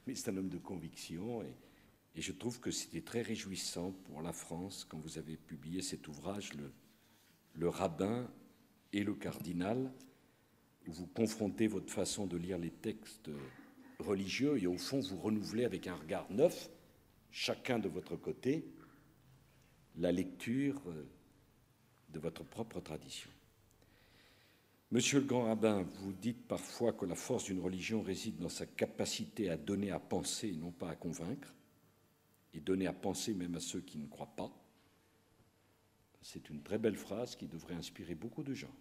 mais c'est un homme de conviction et je trouve que c'était très réjouissant pour la France quand vous avez publié cet ouvrage, le rabbin et le cardinal, où vous confrontez votre façon de lire les textes religieux et au fond vous renouvelez avec un regard neuf, chacun de votre côté, la lecture de votre propre tradition. Monsieur le grand rabbin, vous dites parfois que la force d'une religion réside dans sa capacité à donner à penser et non pas à convaincre, et donner à penser même à ceux qui ne croient pas. C'est une très belle phrase qui devrait inspirer beaucoup de gens.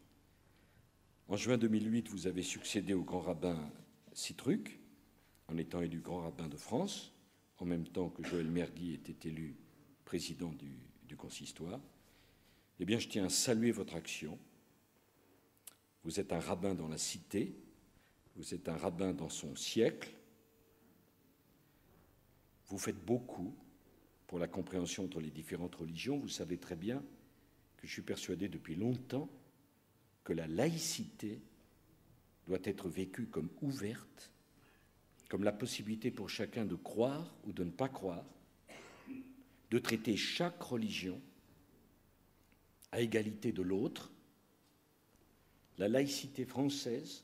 En juin 2008, vous avez succédé au grand rabbin Sitruk, en étant élu grand rabbin de France, en même temps que Joël Mergui était élu président du consistoire. Eh bien, je tiens à saluer votre action. Vous êtes un rabbin dans la cité, vous êtes un rabbin dans son siècle. Vous faites beaucoup pour la compréhension entre les différentes religions. Vous savez très bien que je suis persuadé depuis longtemps que la laïcité doit être vécue comme ouverte, comme la possibilité pour chacun de croire ou de ne pas croire, de traiter chaque religion à égalité de l'autre. La laïcité française,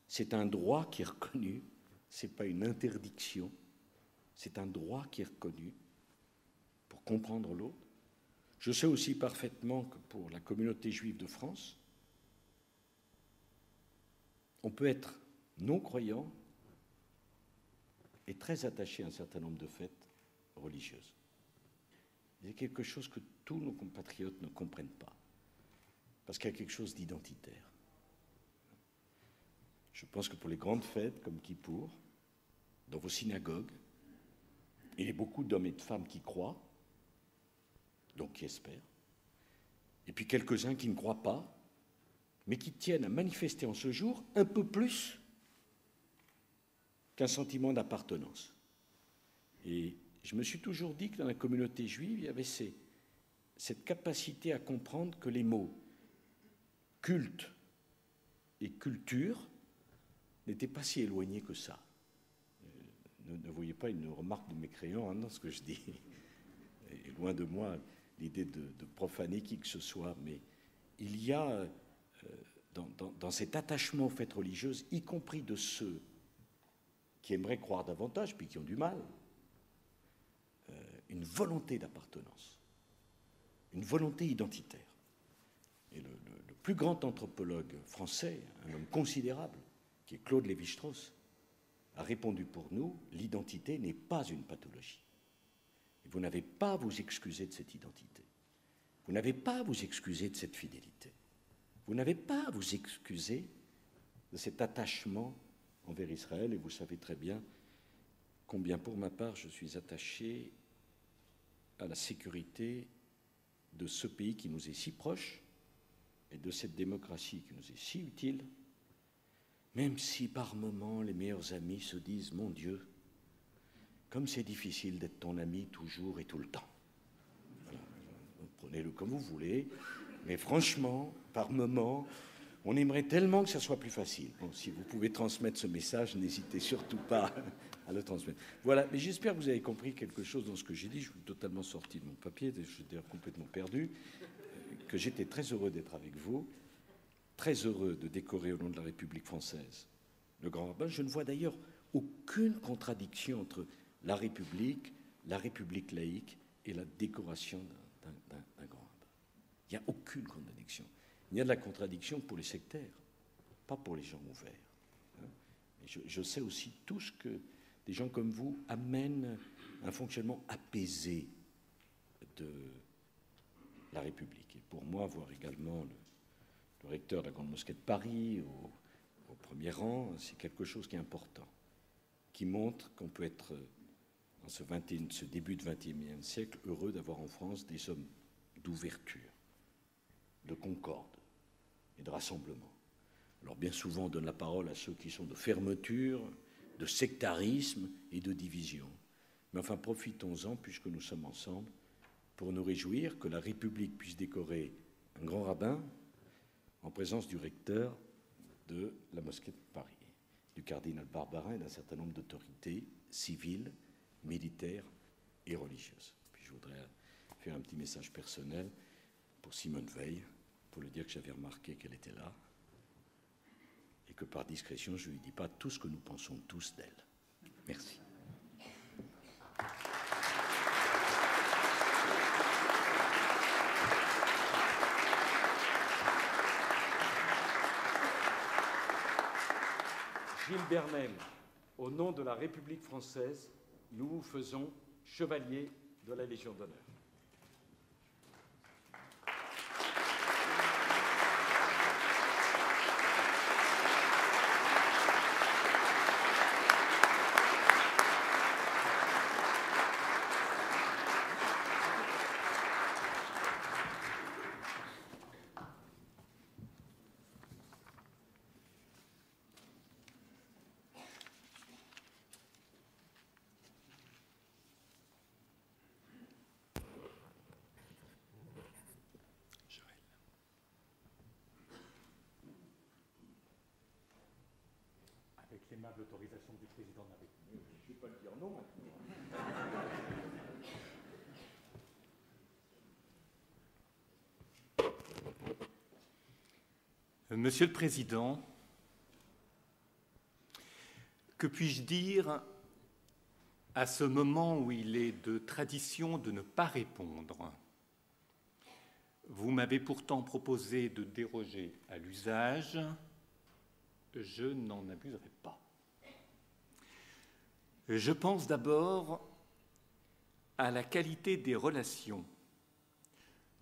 c'est un droit qui est reconnu, ce n'est pas une interdiction, c'est un droit qui est reconnu pour comprendre l'autre. Je sais aussi parfaitement que pour la communauté juive de France, on peut être non-croyant et très attaché à un certain nombre de fêtes religieuses. C'est quelque chose que tous nos compatriotes ne comprennent pas, parce qu'il y a quelque chose d'identitaire. Je pense que pour les grandes fêtes comme Kippour, dans vos synagogues, il y a beaucoup d'hommes et de femmes qui croient, donc qui espèrent, et puis quelques-uns qui ne croient pas, mais qui tiennent à manifester en ce jour un peu plus qu'un sentiment d'appartenance. Et je me suis toujours dit que dans la communauté juive, il y avait cette capacité à comprendre que les mots culte et culture n'étaient pas si éloignés que ça. Ne voyez pas une remarque de mécréant dans ce que je dis. Et loin de moi l'idée de profaner qui que ce soit, mais il y a dans cet attachement aux fêtes religieuses, y compris de ceux qui aimeraient croire davantage, puis qui ont du mal, une volonté d'appartenance, une volonté identitaire. Et le plus grand anthropologue français, un homme considérable, qui est Claude Lévi-Strauss, a répondu pour nous, l'identité n'est pas une pathologie. Et vous n'avez pas à vous excuser de cette identité. Vous n'avez pas à vous excuser de cette fidélité. Vous n'avez pas à vous excuser de cet attachement envers Israël, et vous savez très bien combien, pour ma part, je suis attaché à la sécurité de ce pays qui nous est si proche et de cette démocratie qui nous est si utile, même si par moments les meilleurs amis se disent « Mon Dieu, comme c'est difficile d'être ton ami toujours et tout le temps. » Voilà, prenez-le comme vous voulez, mais franchement, par moments, on aimerait tellement que ça soit plus facile. Bon, si vous pouvez transmettre ce message, n'hésitez surtout pas à le transmettre. Voilà, mais j'espère que vous avez compris quelque chose dans ce que j'ai dit. Je suis totalement sorti de mon papier, je suis d'ailleurs complètement perdu, que j'étais très heureux d'être avec vous, très heureux de décorer au nom de la République française le grand rabbin. Je ne vois d'ailleurs aucune contradiction entre la République laïque et la décoration d'un grand rabbin. Il n'y a aucune contradiction. Il y a de la contradiction pour les sectaires, pas pour les gens ouverts. Et je sais aussi tout ce que des gens comme vous amènent un fonctionnement apaisé de la République. Et pour moi, voir également le recteur de la Grande Mosquée de Paris au premier rang, c'est quelque chose qui est important, qui montre qu'on peut être, dans ce début du XXIe siècle, heureux d'avoir en France des hommes d'ouverture, de concorde et de rassemblement. Alors bien souvent, on donne la parole à ceux qui sont de fermeture, de sectarisme et de division. Mais enfin, profitons-en, puisque nous sommes ensemble, pour nous réjouir que la République puisse décorer un grand rabbin en présence du recteur de la mosquée de Paris, du cardinal Barbarin et d'un certain nombre d'autorités civiles, militaires et religieuses. Puis je voudrais faire un petit message personnel pour Simone Veil, pour lui dire que j'avais remarqué qu'elle était là et que par discrétion, je ne lui dis pas tout ce que nous pensons tous d'elle. Merci. Gilles Bernheim, au nom de la République française, nous vous faisons chevalier de la Légion d'honneur. Avec l'aimable autorisation du président de la République. Je ne vais pas le dire non. Monsieur le Président, que puis-je dire à ce moment où il est de tradition de ne pas répondre? Vous m'avez pourtant proposé de déroger à l'usage. Je n'en abuserai pas. Je pense d'abord à la qualité des relations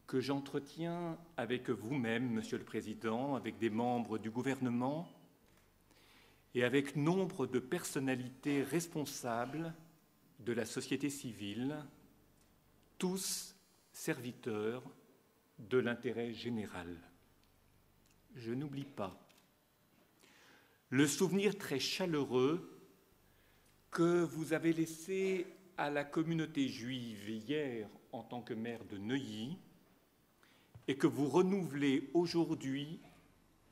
que j'entretiens avec vous-même, Monsieur le Président, avec des membres du gouvernement et avec nombre de personnalités responsables de la société civile, tous serviteurs de l'intérêt général. Je n'oublie pas le souvenir très chaleureux que vous avez laissé à la communauté juive hier en tant que maire de Neuilly et que vous renouvelez aujourd'hui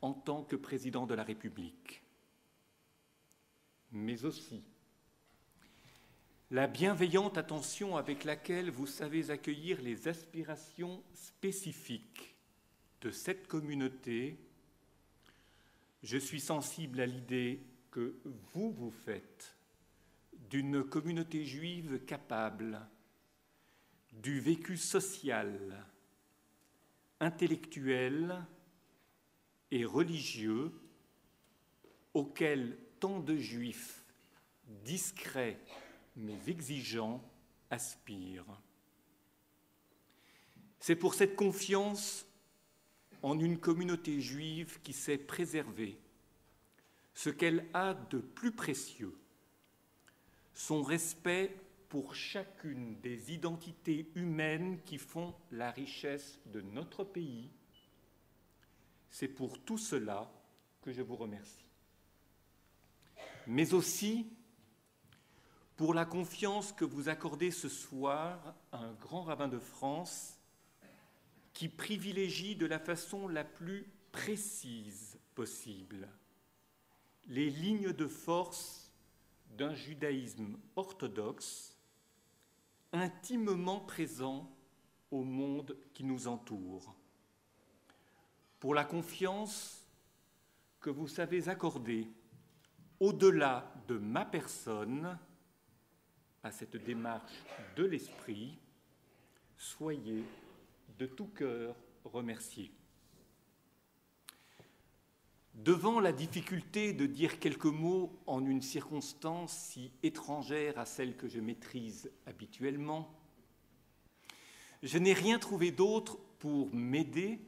en tant que président de la République. Mais aussi la bienveillante attention avec laquelle vous savez accueillir les aspirations spécifiques de cette communauté. Je suis sensible à l'idée que vous faites d'une communauté juive capable du vécu social, intellectuel et religieux auquel tant de juifs discrets mais exigeants aspirent. C'est pour cette confiance en une communauté juive qui sait préserver ce qu'elle a de plus précieux, son respect pour chacune des identités humaines qui font la richesse de notre pays. C'est pour tout cela que je vous remercie. Mais aussi pour la confiance que vous accordez ce soir à un grand rabbin de France qui privilégie de la façon la plus précise possible les lignes de force d'un judaïsme orthodoxe intimement présent au monde qui nous entoure, pour la confiance que vous savez accorder au-delà de ma personne à cette démarche de l'esprit. Soyez de tout cœur remerciés. Devant la difficulté de dire quelques mots en une circonstance si étrangère à celle que je maîtrise habituellement, je n'ai rien trouvé d'autre pour m'aider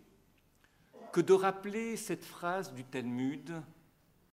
que de rappeler cette phrase du Talmud